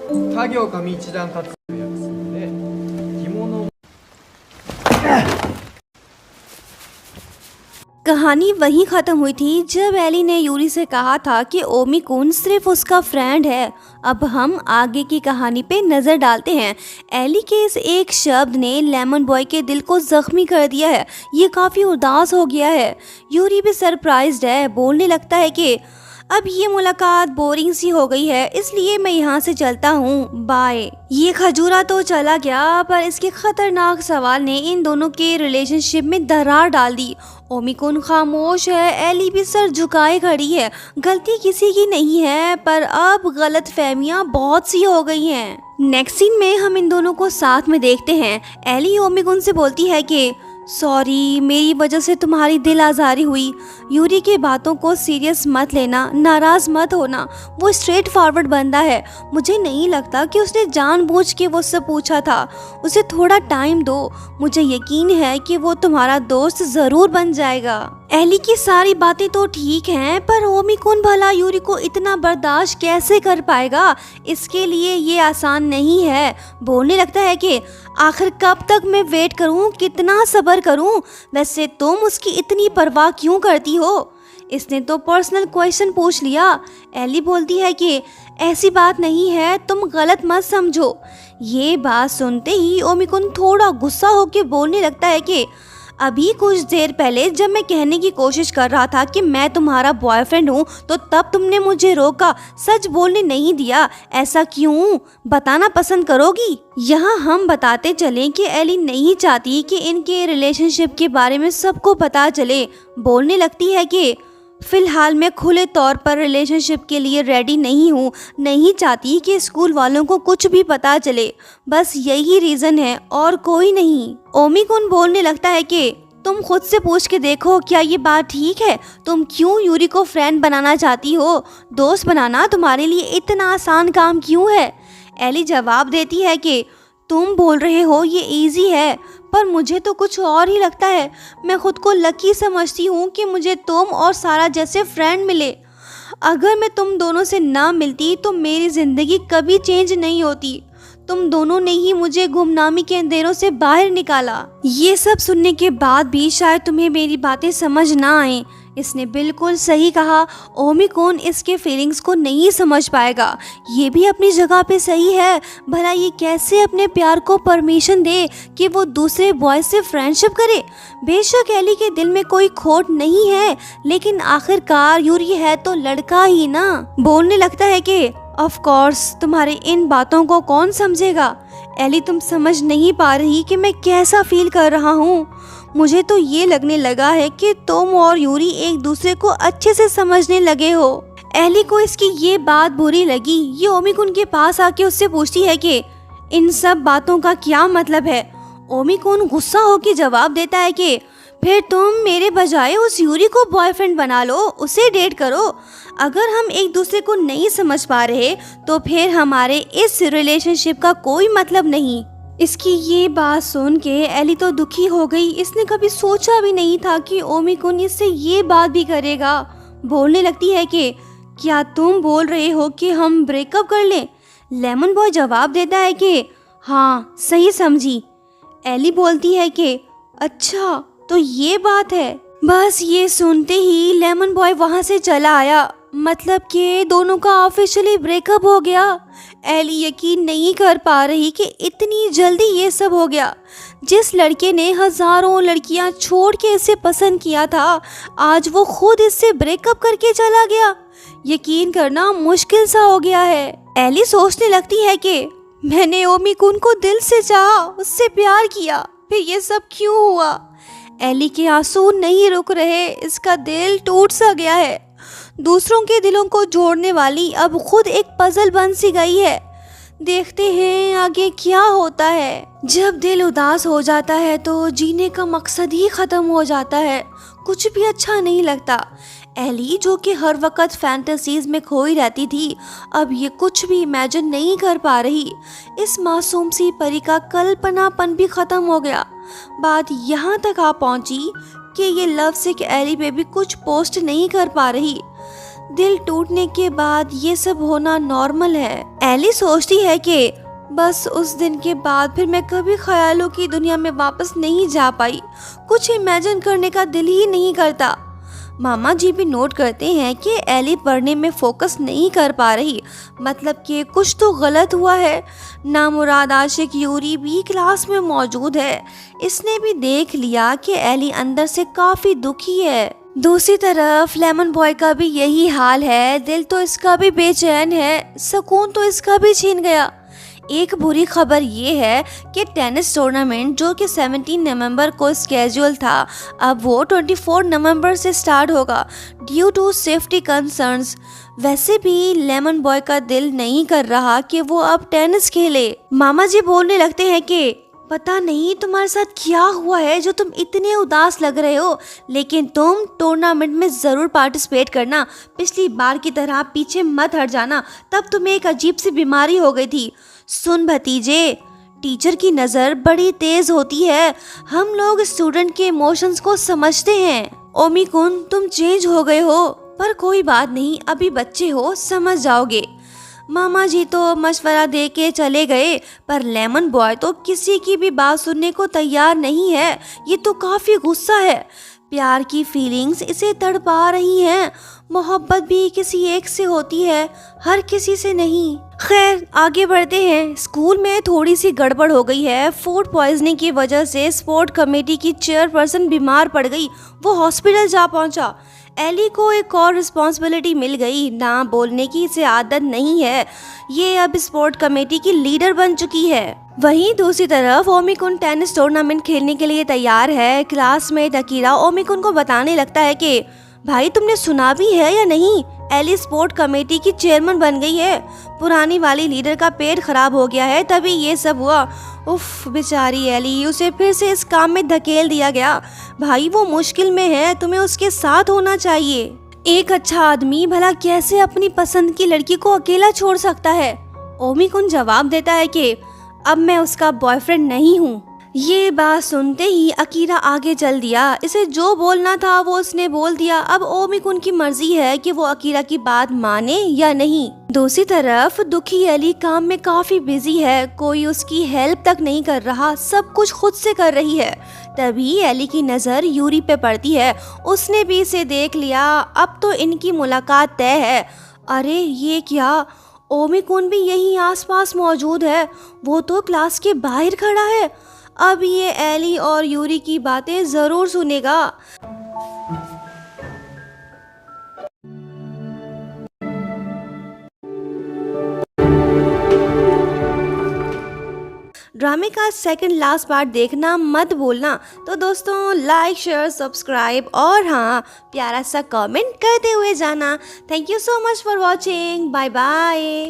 家業上一段活動を訳すので着物 कहानी वहीं ख़त्म हुई थी जब एली ने यूरी से कहा था कि ओमी कुन सिर्फ उसका फ्रेंड है। अब हम आगे की कहानी पे नज़र डालते हैं। एली के इस एक शब्द ने लेमन बॉय के दिल को ज़ख्मी कर दिया है। ये काफ़ी उदास हो गया है। यूरी भी सरप्राइज्ड है, बोलने लगता है कि अब ये मुलाकात बोरिंग सी हो गई है, इसलिए मैं यहाँ से चलता हूँ, बाय। ये खजूरा तो चला गया, पर इसके खतरनाक सवाल ने इन दोनों के रिलेशनशिप में दरार डाल दी। ओमी कुन खामोश है, एली भी सर झुकाए खड़ी है। गलती किसी की नहीं है, पर अब गलत फहमियाँ बहुत सी हो गई हैं। नेक्स्ट सीन में हम इन दोनों को साथ में देखते हैं। एली ओमी कुन से बोलती है कि सॉरी, मेरी वजह से तुम्हारी दिल आज़ारी हुई। यूरी के बातों को सीरियस मत लेना, नाराज़ मत होना। वो स्ट्रेट फॉरवर्ड बंदा है। मुझे नहीं लगता कि उसने जानबूझ के वो सब पूछा था। उसे थोड़ा टाइम दो, मुझे यकीन है कि वो तुम्हारा दोस्त ज़रूर बन जाएगा। एली की सारी बातें तो ठीक हैं, पर ओमी कुन भला यूरी को इतना बर्दाश्त कैसे कर पाएगा? इसके लिए ये आसान नहीं है। बोलने लगता है कि आखिर कब तक मैं वेट करूं, कितना सब्र करूं? वैसे तुम उसकी इतनी परवाह क्यों करती हो? इसने तो पर्सनल क्वेश्चन पूछ लिया। एली बोलती है कि ऐसी बात नहीं है, तुम गलत मत समझो। ये बात सुनते ही ओमी कुन थोड़ा गुस्सा होकर बोलने लगता है कि अभी कुछ देर पहले जब मैं कहने की कोशिश कर रहा था कि मैं तुम्हारा बॉयफ्रेंड हूँ, तो तब तुमने मुझे रोका, सच बोलने नहीं दिया। ऐसा क्यों, बताना पसंद करोगी? यहाँ हम बताते चलें कि एली नहीं चाहती कि इनके रिलेशनशिप के बारे में सबको पता चले। बोलने लगती है कि फ़िलहाल मैं खुले तौर पर रिलेशनशिप के लिए रेडी नहीं हूँ, नहीं चाहती कि स्कूल वालों को कुछ भी पता चले। बस यही रीज़न है और कोई नहीं। ओमी कुन बोलने लगता है कि तुम खुद से पूछ के देखो, क्या ये बात ठीक है? तुम क्यों यूरी को फ्रेंड बनाना चाहती हो? दोस्त बनाना तुम्हारे लिए इतना आसान काम क्यों है? एली जवाब देती है कि तुम बोल रहे हो ये इजी है, पर मुझे तो कुछ और ही लगता है। मैं खुद को लकी समझती हूँ कि मुझे तुम और सारा जैसे फ्रेंड मिले। अगर मैं तुम दोनों से ना मिलती तो मेरी ज़िंदगी कभी चेंज नहीं होती। तुम दोनों ने ही मुझे गुमनामी के अंधेरों से बाहर निकाला। ये सब सुनने के बाद भी शायद तुम्हें मेरी बातें समझ ना आए। इसने बिल्कुल सही कहा। ओमी कुन इसके फीलिंग्स को नहीं समझ पाएगा। ये भी अपनी जगह पे सही है। भला ये कैसे अपने प्यार को परमिशन दे कि वो दूसरे बॉय से फ्रेंडशिप करे? बेशक एली के दिल में कोई खोट नहीं है, लेकिन आखिरकार यूरी है तो लड़का ही ना। बोलने लगता है कि ऑफ कोर्स तुम्हारे इन बातों को कौन समझेगा? एली, तुम समझ नहीं पा रही कि मैं कैसा फील कर रहा हूँ। मुझे तो ये लगने लगा है कि तुम और यूरी एक दूसरे को अच्छे से समझने लगे हो। एली को इसकी ये बात बुरी लगी। ये ओमी कुन के पास आके उससे पूछती है कि इन सब बातों का क्या मतलब है? ओमी कुन गुस्सा होकर जवाब देता है कि फिर तुम मेरे बजाय उस यूरी को बॉयफ्रेंड बना लो, उसे डेट करो। अगर हम एक दूसरे को नहीं समझ पा रहे तो फिर हमारे इस रिलेशनशिप का कोई मतलब नहीं। इसकी ये बात सुन के एली तो दुखी हो गई। इसने कभी सोचा भी नहीं था कि ओमी कुन इससे ये बात भी करेगा। बोलने लगती है कि क्या तुम बोल रहे हो कि हम ब्रेकअप कर लें? लेमन बॉय जवाब देता है कि हाँ, सही समझी। एली बोलती है कि अच्छा, तो ये बात है। बस ये सुनते ही लेमन बॉय वहाँ से चला आया। मतलब कि दोनों का ऑफिशियली ब्रेकअप हो गया। एली यकीन नहीं कर पा रही कि इतनी जल्दी ये सब हो गया। जिस लड़के ने हज़ारों लड़कियां छोड़ के इसे पसंद किया था, आज वो खुद इससे ब्रेकअप करके चला गया। यकीन करना मुश्किल सा हो गया है। एली सोचने लगती है कि मैंने ओमी कुन को दिल से चाहा, उससे प्यार किया, फिर ये सब क्यों हुआ? एली के आंसू नहीं रुक रहे। इसका दिल टूट सा गया है। दूसरों के दिलों को जोड़ने वाली अब खुद एक पजल बन सी गई है। देखते हैं आगे क्या होता है। जब दिल उदास हो जाता है तो जीने का मकसद ही ख़त्म हो जाता है। कुछ भी अच्छा नहीं लगता। एली, जो कि हर वक्त फैंटेसीज में खोई रहती थी, अब ये कुछ भी इमेजिन नहीं कर पा रही। इस मासूम सी परी का कल्पनापन भी ख़त्म हो गया। बात यहाँ तक आ पहुँची कि ये लव सिक एली बेबी कुछ पोस्ट नहीं कर पा रही। दिल टूटने के बाद ये सब होना नॉर्मल है। एली सोचती है कि बस उस दिन के बाद फिर मैं कभी ख्यालों की दुनिया में वापस नहीं जा पाई। कुछ इमेजिन करने का दिल ही नहीं करता। मामा जी भी नोट करते हैं कि एली पढ़ने में फोकस नहीं कर पा रही, मतलब कि कुछ तो गलत हुआ है। नामुराद आशिक यूरी भी क्लास में मौजूद है। इसने भी देख लिया कि एली अंदर से काफी दुखी है। दूसरी तरफ लेमन बॉय का भी यही हाल है। दिल तो इसका भी बेचैन है, सुकून तो इसका भी छीन गया। एक बुरी खबर ये है कि टेनिस टूर्नामेंट जो कि 17 नवंबर को स्केड्यूल था, अब वो 24 नवंबर से स्टार्ट होगा ड्यू टू सेफ्टी कंसर्न्स। वैसे भी लेमन बॉय का दिल नहीं कर रहा कि वो अब टेनिस खेले। मामा जी बोलने लगते हैं कि पता नहीं तुम्हारे साथ क्या हुआ है जो तुम इतने उदास लग रहे हो, लेकिन तुम टूर्नामेंट में ज़रूर पार्टिसिपेट करना। पिछली बार की तरह पीछे मत हट जाना, तब तुम्हें एक अजीब सी बीमारी हो गई थी। सुन भतीजे, टीचर की नज़र बड़ी तेज़ होती है। हम लोग स्टूडेंट के इमोशंस को समझते हैं। ओमी कुन, तुम चेंज हो गए हो, पर कोई बात नहीं, अभी बच्चे हो, समझ जाओगे। मामा जी तो मशवरा दे के चले गए, पर लेमन बॉय तो किसी की भी बात सुनने को तैयार नहीं है। ये तो काफ़ी गुस्सा है। प्यार की फीलिंग्स इसे तड़पा रही हैं। मोहब्बत भी किसी एक से होती है, हर किसी से नहीं। खैर, आगे बढ़ते हैं। स्कूल में थोड़ी सी गड़बड़ हो गई है। फूड पॉइजनिंग की वजह से स्पोर्ट कमेटी की चेयरपर्सन बीमार पड़ गई। वो हॉस्पिटल जा पहुंचा। एली को एक और रिस्पॉन्सिबिलिटी मिल गई। ना बोलने की इसे आदत नहीं है। ये अब स्पोर्ट कमेटी की लीडर बन चुकी है। वहीं दूसरी तरफ ओमिकुन टेनिस टूर्नामेंट खेलने के लिए तैयार है। क्लासमेट अकीरा ओमिकुन को बताने लगता है कि भाई, तुमने सुना भी है या नहीं, एली स्पोर्ट कमेटी की चेयरमैन बन गई है। पुरानी वाली लीडर का पेट खराब हो गया है, तभी ये सब हुआ। उफ, बेचारी एली, उसे फिर से इस काम में धकेल दिया गया। भाई, वो मुश्किल में है, तुम्हें उसके साथ होना चाहिए। एक अच्छा आदमी भला कैसे अपनी पसंद की लड़की को अकेला छोड़ सकता है? ओमिकुन जवाब देता है कि अब मैं उसका बॉयफ्रेंड नहीं हूँ। ये बात सुनते ही अकीरा आगे चल दिया। इसे जो बोलना था वो उसने बोल दिया। अब ओमिकुन की मर्जी है कि वो अकीरा की बात माने या नहीं। दूसरी तरफ दुखी एली काम में काफी बिजी है। कोई उसकी हेल्प तक नहीं कर रहा, सब कुछ खुद से कर रही है। तभी एली की नज़र यूरी पे पड़ती है। उसने भी इसे देख लिया। अब तो इनकी मुलाकात तय है। अरे ये क्या, ओमिकुन भी यहीं आसपास मौजूद है। वो तो क्लास के बाहर खड़ा है। अब ये एली और यूरी की बातें ज़रूर सुनेगा। ड्रामे का सेकंड लास्ट पार्ट देखना मत भूलना। तो दोस्तों, लाइक, शेयर, सब्सक्राइब और हाँ, प्यारा सा कमेंट करते हुए जाना। Thank you so much for watching. Bye bye.